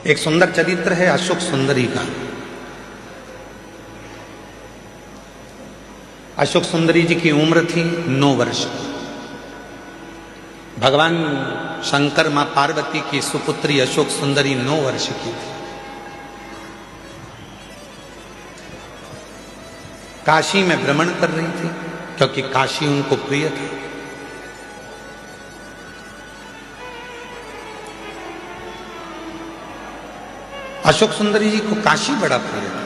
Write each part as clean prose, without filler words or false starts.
एक सुंदर चरित्र है अशोक सुंदरी का। अशोक सुंदरी जी की उम्र थी 9 वर्ष। भगवान शंकर मां पार्वती की सुपुत्री अशोक सुंदरी 9 वर्ष की थी। काशी में भ्रमण कर रही थी क्योंकि काशी उनको प्रिय था। अशोक सुंदरी जी को काशी बड़ा प्रिय था।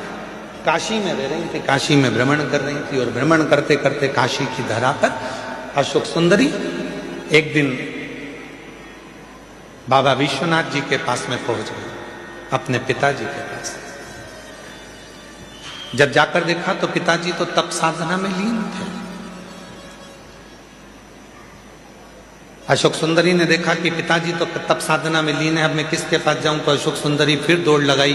काशी में रह रही थी, काशी में भ्रमण कर रही थी और भ्रमण करते करते काशी की धरा पर अशोक सुंदरी एक दिन बाबा विश्वनाथ जी के पास में पहुंच गई, अपने पिताजी के पास। जब जाकर देखा तो पिताजी तो तप साधना में लीन थे। अशोक सुंदरी ने देखा कि पिताजी तो तप साधना में लीन है, अब मैं किसके पास जाऊं। तो अशोक सुंदरी फिर दौड़ लगाई,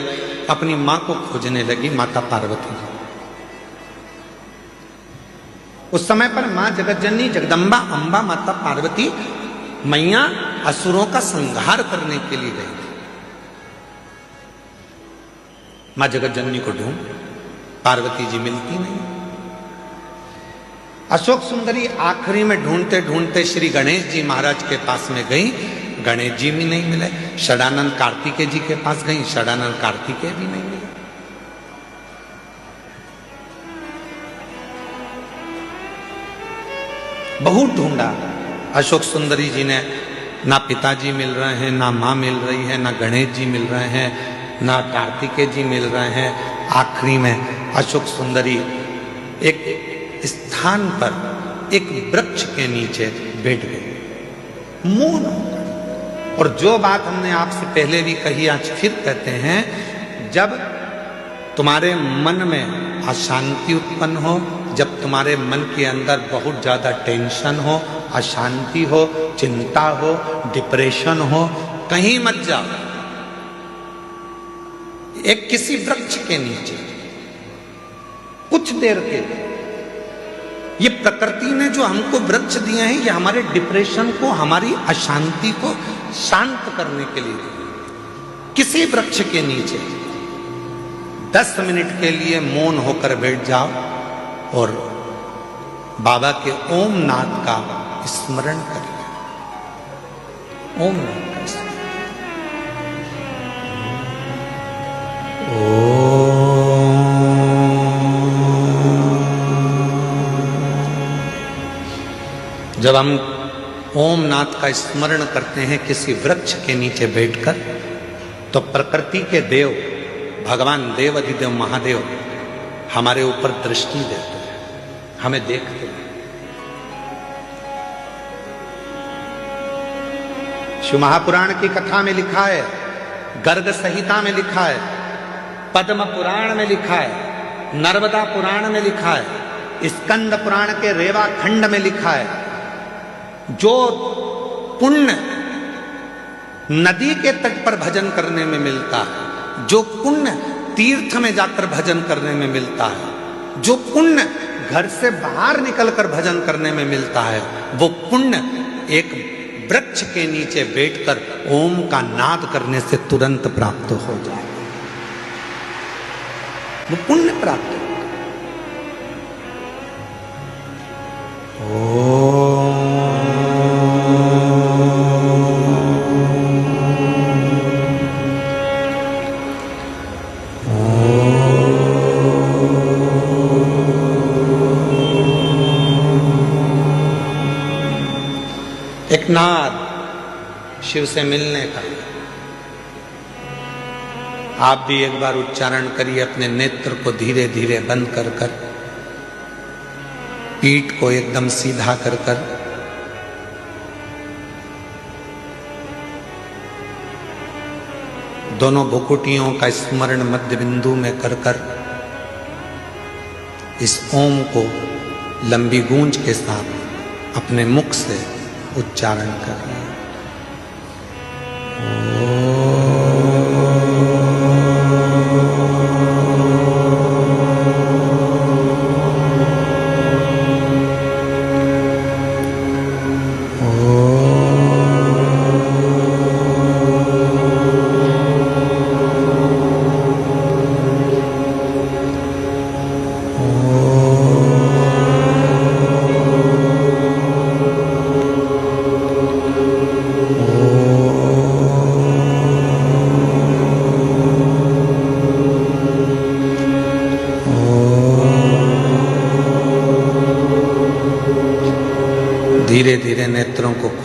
अपनी मां को खोजने लगी, माता पार्वती। उस समय पर मां जगतजननी जगदम्बा अंबा माता पार्वती मैया असुरों का संहार करने के लिए गई थी। मां जगतजननी को ढूंढ, पार्वती जी मिलती नहीं। अशोक सुंदरी आखिरी में ढूंढते ढूंढते श्री गणेश जी महाराज के पास में गई, गणेश जी भी नहीं मिले। षडानंद कार्तिकेय जी के पास गई, षडानंद कार्तिकेय भी नहीं मिले। बहुत ढूंढा अशोक सुंदरी जी ने, ना पिताजी मिल रहे हैं, ना मां मिल रही है, ना गणेश जी मिल रहे हैं, ना कार्तिकेय जी मिल रहे हैं। आखिरी में अशोक सुंदरी एक स्थान पर एक वृक्ष के नीचे बैठ गई, मौन होकर। और जो बात हमने आपसे पहले भी कही, आज फिर कहते हैं, जब तुम्हारे मन में अशांति उत्पन्न हो, जब तुम्हारे मन के अंदर बहुत ज्यादा टेंशन हो, अशांति हो, चिंता हो, डिप्रेशन हो, कहीं मत जाओ। एक किसी वृक्ष के नीचे कुछ देर के लिए, ये प्रकृति ने जो हमको वृक्ष दिए हैं, ये हमारे डिप्रेशन को, हमारी अशांति को शांत करने के लिए दिए। किसी वृक्ष के नीचे 10 मिनट के लिए मौन होकर बैठ जाओ और बाबा के ओम नाद का स्मरण करिए। ओम नाद का स्मरण। जब हम ओम नाद का स्मरण करते हैं किसी वृक्ष के नीचे बैठकर, तो प्रकृति के देव भगवान देव अधिदेव महादेव हमारे ऊपर दृष्टि देते हैं, हमें देखते हैं। शिव महापुराण की कथा में लिखा है, गर्ग संहिता में लिखा है, पद्म पुराण में लिखा है, नर्मदा पुराण में लिखा है, स्कंद पुराण के रेवा खंड में लिखा है, जो पुण्य नदी के तट पर भजन करने में मिलता है, जो पुण्य तीर्थ में जाकर भजन करने में मिलता है, जो पुण्य घर से बाहर निकलकर भजन करने में मिलता है, वो पुण्य एक वृक्ष के नीचे बैठकर ओम का नाद करने से तुरंत प्राप्त हो जाए। वो पुण्य प्राप्त हो। एक नाद शिव से मिलने का। आप भी एक बार उच्चारण करिए, अपने नेत्र को धीरे धीरे बंद कर कर, पीठ को एकदम सीधा कर कर, दोनों भुकुटियों का स्मरण मध्य बिंदु में कर कर इस ओम को लंबी गूंज के साथ अपने मुख से उच्चारण करिए।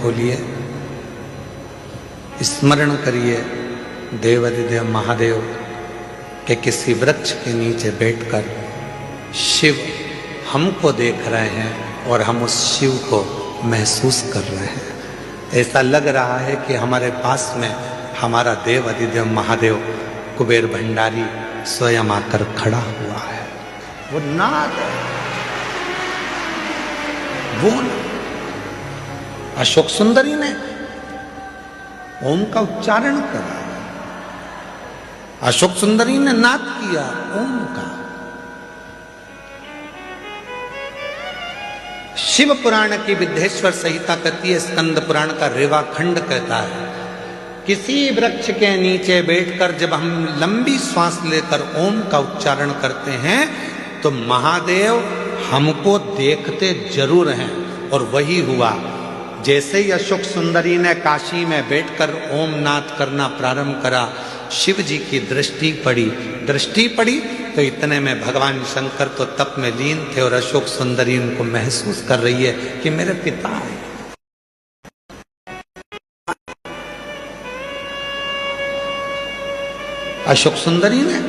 खोलिए, स्मरण करिए देवाधिदेव महादेव के किसी वृक्ष के नीचे बैठकर शिव हमको देख रहे हैं और हम उस शिव को महसूस कर रहे हैं। ऐसा लग रहा है कि हमारे पास में हमारा देव अधिदेव महादेव कुबेर भंडारी स्वयं आकर खड़ा हुआ है। वो नाद है, वो अशोक सुंदरी ने ओम का उच्चारण करा, अशोक सुंदरी ने नाद किया ओम का। शिव पुराण की विद्येश्वर संहिता कहती है, स्कंद पुराण का रेवा खंड कहता है, किसी वृक्ष के नीचे बैठकर जब हम लंबी श्वास लेकर ओम का उच्चारण करते हैं तो महादेव हमको देखते जरूर हैं। और वही हुआ, जैसे ही अशोक सुंदरी ने काशी में बैठकर ओम नाद करना प्रारंभ करा, शिव जी की दृष्टि पड़ी तो इतने में भगवान शंकर तो तप में लीन थे और अशोक सुंदरी उनको महसूस कर रही है कि मेरे पिता है। अशोक सुंदरी ने,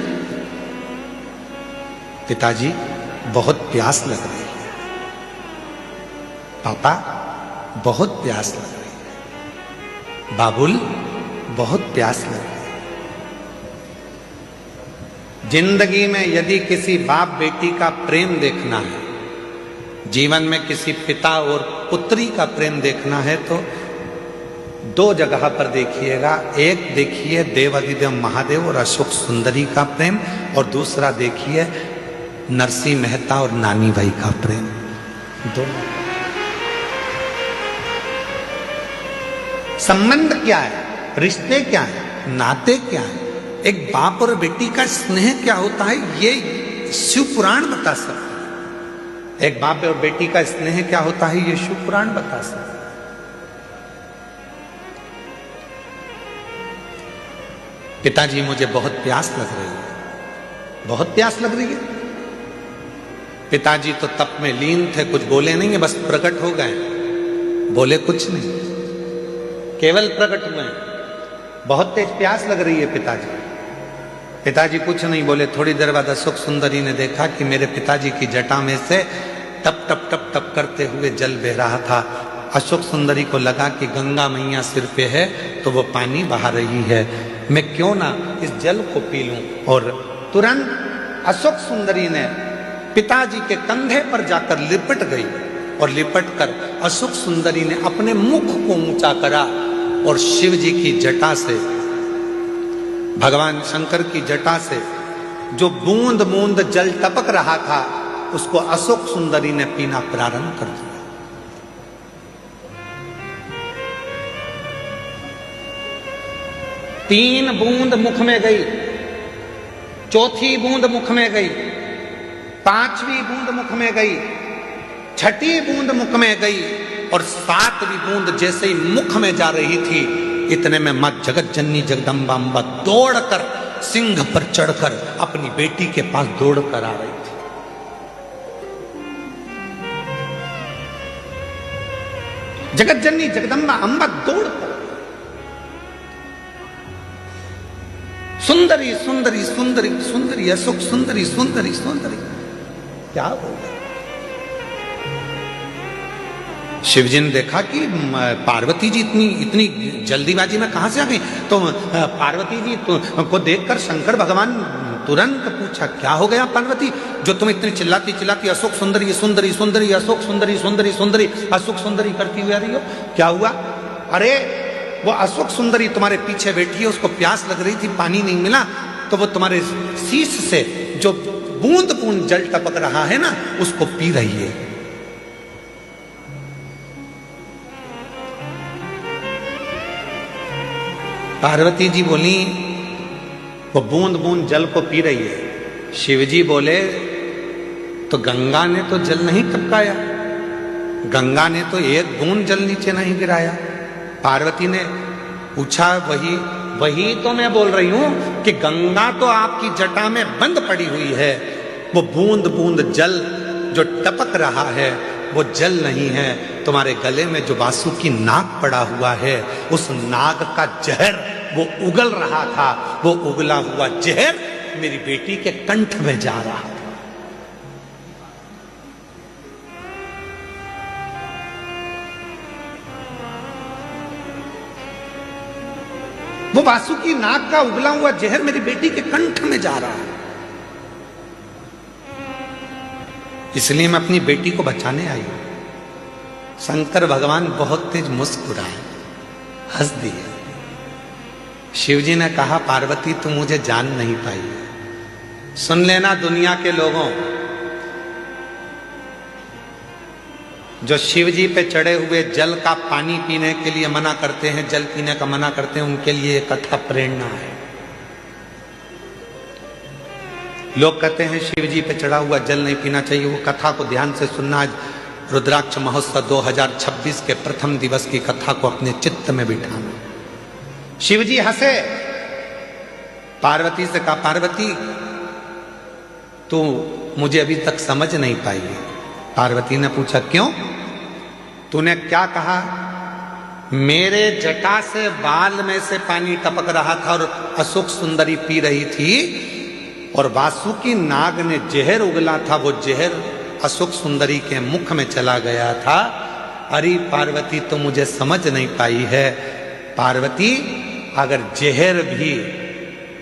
पिताजी बहुत प्यास लग रही है, पापा बहुत प्यास लग रही है, बाबुल बहुत प्यास लग रही है। जिंदगी में यदि किसी बाप बेटी का प्रेम देखना है, जीवन में किसी पिता और पुत्री का प्रेम देखना है तो दो जगह पर देखिएगा। एक देखिए देवाधिदेव महादेव और अशोक सुंदरी का प्रेम, और दूसरा देखिए नरसिंह मेहता और नानी भाई का प्रेम। दोनों संबंध क्या है, रिश्ते क्या है, नाते क्या है, एक बाप और बेटी का स्नेह क्या होता है, ये शिव पुराण बता सकता है। एक बाप और बेटी का स्नेह क्या होता है, ये शिव पुराण बता सकता है। पिताजी मुझे बहुत प्यास लग रही है, बहुत प्यास लग रही है। पिताजी तो तप में लीन थे, कुछ बोले नहीं है, बस प्रकट हो गए, बोले कुछ नहीं, केवल प्रकट हुए। बहुत तेज प्यास लग रही है पिताजी। पिताजी कुछ नहीं बोले। थोड़ी देर बाद अशोक सुंदरी ने देखा कि मेरे पिताजी की जटा में से टप टप टप टप करते हुए जल बह रहा था। अशोक सुंदरी को लगा कि गंगा मैया सिर पे है तो वो पानी बहा रही है, मैं क्यों ना इस जल को पी लूं। और तुरंत अशोक सुंदरी ने पिताजी के कंधे पर जाकर लिपट गई और लिपट कर अशोक सुंदरी ने अपने मुख को ऊंचा करा और शिव जी की जटा से, भगवान शंकर की जटा से जो बूंद बूंद जल टपक रहा था उसको अशोक सुंदरी ने पीना प्रारंभ कर दिया। तीन बूंद मुख में गई, चौथी बूंद मुख में गई, पांचवी बूंद मुख में गई, छठी बूंद मुख में गई और सातवीं बूंद जैसे ही मुख में जा रही थी, इतने में मां जगत जननी जगदम्बा अम्बा दौड़कर सिंह पर चढ़कर अपनी बेटी के पास दौड़कर आ रही थी। जगत जननी जगदम्बा अम्बा दौड़कर, सुंदरी सुंदरी सुंदरी सुंदरी अशोक सुंदरी सुंदरी सुंदरी, क्या हो गया। शिवजी ने देखा कि पार्वती जी इतनी जल्दीबाजी में कहां से आ गई। तो पार्वती जी को देखकर शंकर भगवान तुरंत पूछा, क्या हो गया पार्वती, जो तुम इतनी चिल्लाती चिल्लाती अशोक सुंदरी सुंदरी सुंदरी अशोक सुंदरी सुंदरी सुंदरी अशोक सुंदरी करती हुई आ रही हो, क्या हुआ। अरे वो अशोक सुंदरी तुम्हारे पीछे बैठी है, उसको प्यास लग रही थी, पानी नहीं मिला, तो वो तुम्हारे शीश से जो बूंद बूंद जल टपक रहा है ना, उसको पी रही है। पार्वती जी बोली, वो बूंद बूंद जल को पी रही है। शिवजी बोले, तो गंगा ने तो जल नहीं टपकाया, गंगा ने तो एक बूंद जल नीचे नहीं गिराया। पार्वती ने पूछा, वही तो मैं बोल रही हूं कि गंगा तो आपकी जटा में बंद पड़ी हुई है, वो बूंद बूंद जल जो टपक रहा है वो जल नहीं है, तुम्हारे गले में जो वासुकी नाग पड़ा हुआ है, उस नाग का जहर वो उगल रहा था, वो उगला हुआ जहर मेरी बेटी के कंठ में जा रहा था। वो वासुकी नाग का उगला हुआ जहर मेरी बेटी के कंठ में जा रहा है। इसलिए मैं अपनी बेटी को बचाने आई हूं। शंकर भगवान बहुत तेज मुस्कुराए, हंस दिए। शिवजी ने कहा, पार्वती तुम मुझे जान नहीं पाई। सुन लेना दुनिया के लोगों, जो शिवजी पे चढ़े हुए जल का पानी पीने के लिए मना करते हैं, जल पीने का मना करते हैं, उनके लिए कथा प्रेरणा है। लोग कहते हैं शिवजी पे चढ़ा हुआ जल नहीं पीना चाहिए, वो कथा को ध्यान से सुनना। आज रुद्राक्ष महोत्सव 2026 के प्रथम दिवस की कथा को अपने चित्त में बिठाना। शिवजी हंसे, पार्वती से कहा, पार्वती तू मुझे अभी तक समझ नहीं पाई है। पार्वती ने पूछा, क्यों? तूने क्या कहा? मेरे जटा से बाल में से पानी टपक रहा था और अशोक सुंदरी पी रही थी, और वासुकी नाग ने जहर उगला था, वो जहर अशोक सुंदरी के मुख में चला गया था। अरे पार्वती तो मुझे समझ नहीं पाई है। पार्वती अगर जहर भी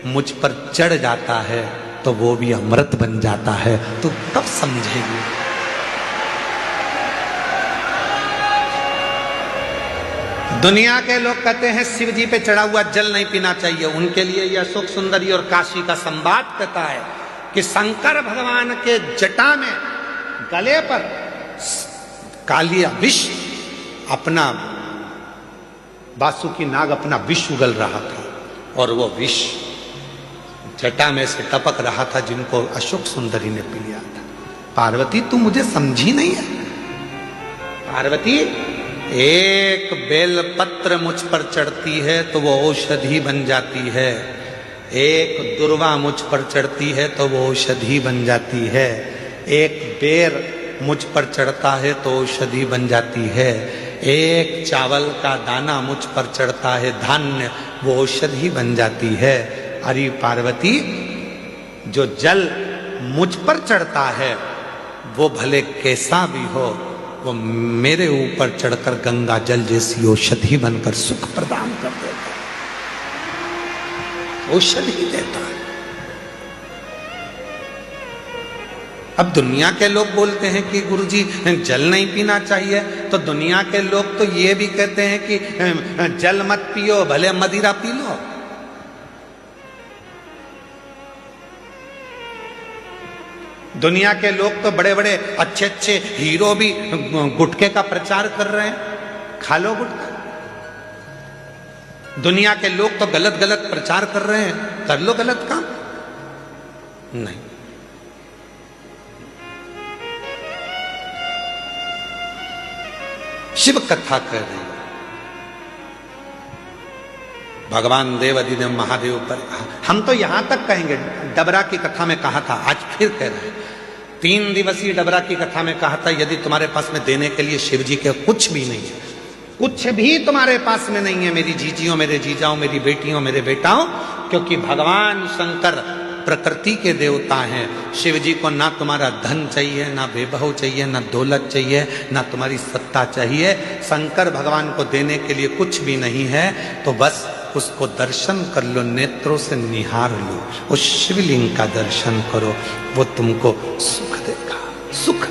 मुझ पर चढ़ जाता है तो वो भी अमृत बन जाता है, तो कब समझेगी? दुनिया के लोग कहते हैं शिव जी पे चढ़ा हुआ जल नहीं पीना चाहिए। उनके लिए यह अशोक सुंदरी और काशी का संवाद कहता है कि शंकर भगवान के जटा में गले पर कालिया विष अपना, वासुकी नाग अपना विष उगल रहा था, और वो विष जटा में से टपक रहा था, जिनको अशोक सुंदरी ने पी लिया था। पार्वती तू मुझे समझी नहीं है। पार्वती, एक बेलपत्र मुझ पर चढ़ती है तो वो औषधि बन जाती है, एक दुर्वा मुझ पर चढ़ती है तो वो औषधि बन जाती है, एक बेर मुझ पर चढ़ता है तो औषधि बन जाती है, एक चावल का दाना मुझ पर चढ़ता है धान्य, वो औषधि बन जाती है। अरे पार्वती, जो जल मुझ पर चढ़ता है वो भले कैसा भी हो, वो मेरे ऊपर चढ़कर गंगा जल जैसी औषधि बनकर सुख प्रदान कर देता है, औषधि देता है। अब दुनिया के लोग बोलते हैं कि गुरुजी जल नहीं पीना चाहिए, तो दुनिया के लोग तो ये भी कहते हैं कि जल मत पियो, भले मदिरा पी लो। दुनिया के लोग तो बड़े बड़े अच्छे अच्छे हीरो भी गुटखे का प्रचार कर रहे हैं, खा लो गुटखा। दुनिया के लोग तो गलत गलत प्रचार कर रहे हैं, कर लो गलत काम। नहीं, शिव कथा कर रही है। भगवान देवाधिदेव महादेव पर, हम तो यहां तक कहेंगे, डबरा की कथा में कहा था, आज फिर कह रहे हैं। 3 दिवसीय डबरा की कथा में कहा था, यदि तुम्हारे पास में देने के लिए शिव जी के कुछ भी नहीं है, कुछ भी तुम्हारे पास में नहीं है मेरी जीजियों, मेरे जीजाओं, मेरी बेटियों, मेरे बेटाओं, क्योंकि भगवान शंकर प्रकृति के देवता हैं। शिव जी को ना तुम्हारा धन चाहिए, ना वैभव चाहिए, ना दौलत चाहिए, ना तुम्हारी सत्ता चाहिए। शंकर भगवान को देने के लिए कुछ भी नहीं है, तो बस उसको दर्शन कर लो, नेत्रों से निहार लो, उस शिवलिंग का दर्शन करो, वो तुमको सुख देगा, सुख